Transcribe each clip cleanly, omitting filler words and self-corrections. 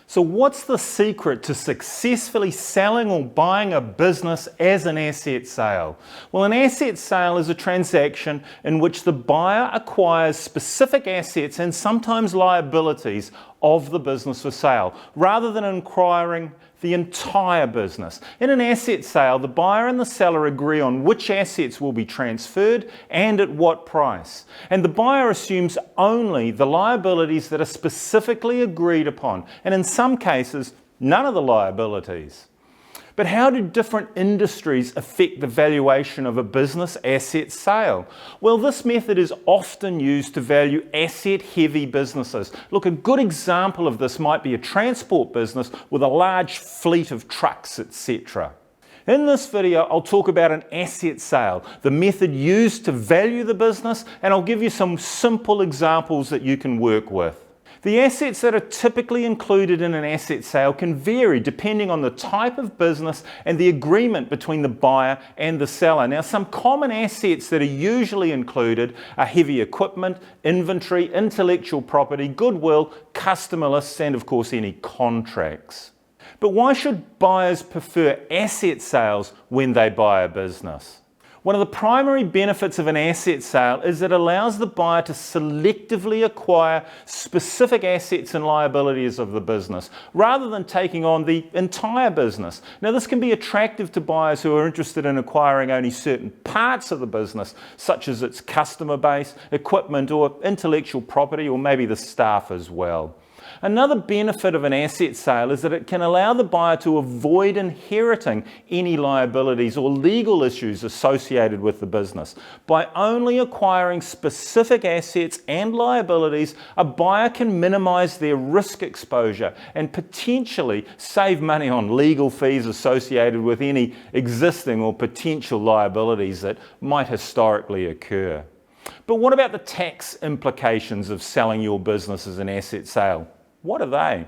So what's the secret to successfully selling or buying a business as an asset sale? Well, an asset sale is a transaction in which the buyer acquires specific assets and sometimes liabilities of the business for sale, rather than acquiring the entire business. In an asset sale, the buyer and the seller agree on which assets will be transferred and at what price. And the buyer assumes only the liabilities that are specifically agreed upon, and in some cases, none of the liabilities. But how do different industries affect the valuation of a business asset sale? Well, this method is often used to value asset-heavy businesses. Look, a good example of this might be a transport business with a large fleet of trucks, etc. In this video, I'll talk about an asset sale, the method used to value the business, and I'll give you some simple examples that you can work with. The assets that are typically included in an asset sale can vary depending on the type of business and the agreement between the buyer and the seller. Now, some common assets that are usually included are heavy equipment, inventory, intellectual property, goodwill, customer lists, and of course any contracts. But why should buyers prefer asset sales when they buy a business? One of the primary benefits of an asset sale is that it allows the buyer to selectively acquire specific assets and liabilities of the business, rather than taking on the entire business. Now, this can be attractive to buyers who are interested in acquiring only certain parts of the business, such as its customer base, equipment, or intellectual property, or maybe the staff as well. Another benefit of an asset sale is that it can allow the buyer to avoid inheriting any liabilities or legal issues associated with the business. By only acquiring specific assets and liabilities, a buyer can minimize their risk exposure and potentially save money on legal fees associated with any existing or potential liabilities that might historically occur. But what about the tax implications of selling your business as an asset sale? What are they?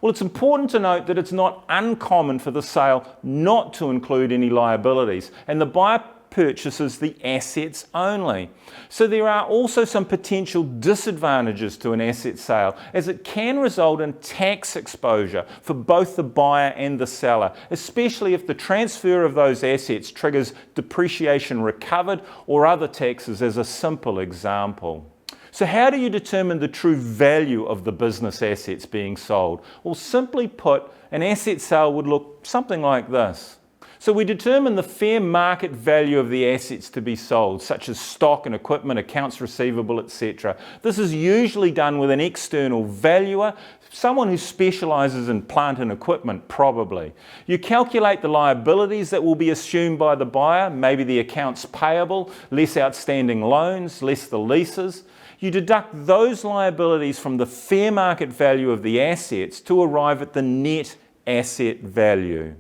Well, it's important to note that it's not uncommon for the sale not to include any liabilities, and the buyer purchases the assets only. So there are also some potential disadvantages to an asset sale, as it can result in tax exposure for both the buyer and the seller, especially if the transfer of those assets triggers depreciation recovered or other taxes, as a simple example. So how do you determine the true value of the business assets being sold? Well, simply put, an asset sale would look something like this. So we determine the fair market value of the assets to be sold, such as stock and equipment, accounts receivable, etc. This is usually done with an external valuer, someone who specializes in plant and equipment, probably. You calculate the liabilities that will be assumed by the buyer, maybe the accounts payable, less outstanding loans, less the leases. You deduct those liabilities from the fair market value of the assets to arrive at the net asset value.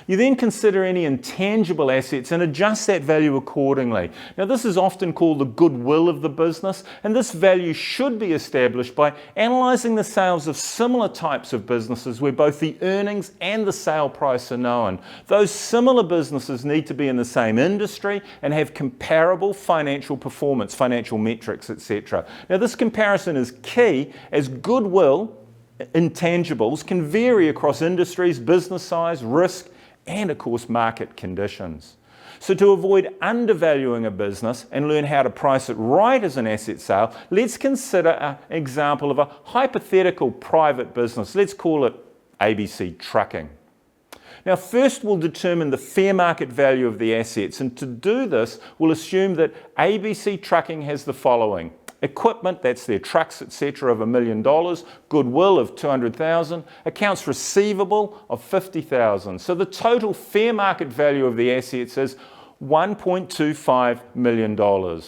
You then consider any intangible assets and adjust that value accordingly. Now, this is often called the goodwill of the business, and this value should be established by analysing the sales of similar types of businesses where both the earnings and the sale price are known. Those similar businesses need to be in the same industry and have comparable financial performance, financial metrics, etc. Now, this comparison is key, as goodwill, intangibles, can vary across industries, business size, risk, and of course market conditions. So to avoid undervaluing a business and learn how to price it right as an asset sale, let's consider an example of a hypothetical private business. Let's call it ABC Trucking. Now, first we'll determine the fair market value of the assets, and to do this we'll assume that ABC Trucking has the following: equipment, that's their trucks, etc., of $1 million, goodwill of $200,000, accounts receivable of $50,000. So the total fair market value of the assets is $1.25 million.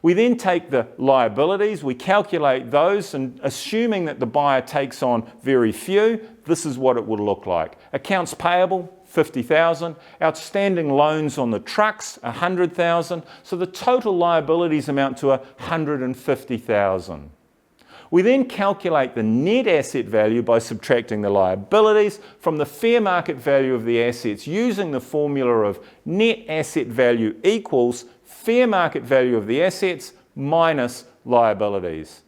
We then take the liabilities, we calculate those, and assuming that the buyer takes on very few, this is what it would look like. Accounts payable, $50,000, outstanding loans on the trucks, $100,000, so the total liabilities amount to $150,000. We then calculate the net asset value by subtracting the liabilities from the fair market value of the assets using the formula of net asset value equals fair market value of the assets minus liabilities.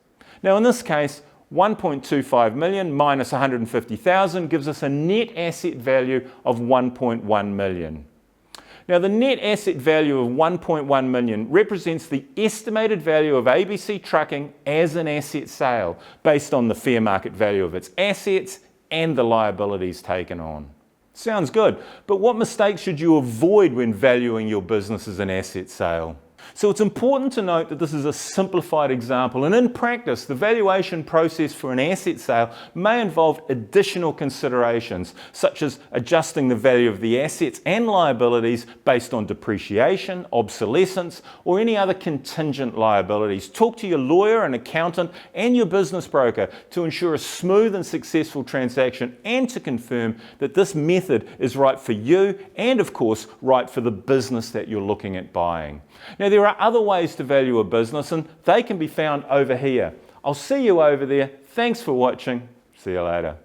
Now, in this case, 1.25 million minus 150,000 gives us a net asset value of 1.1 million. Now, the net asset value of 1.1 million represents the estimated value of ABC Trucking as an asset sale based on the fair market value of its assets and the liabilities taken on. Sounds good, but what mistakes should you avoid when valuing your business as an asset sale? So it's important to note that this is a simplified example, and in practice, the valuation process for an asset sale may involve additional considerations, such as adjusting the value of the assets and liabilities based on depreciation, obsolescence, or any other contingent liabilities. Talk to your lawyer and accountant and your business broker to ensure a smooth and successful transaction and to confirm that this method is right for you and, of course, right for the business that you're looking at buying. Now, there are other ways to value a business, and they can be found over here. I'll see you over there. Thanks for watching. See you later.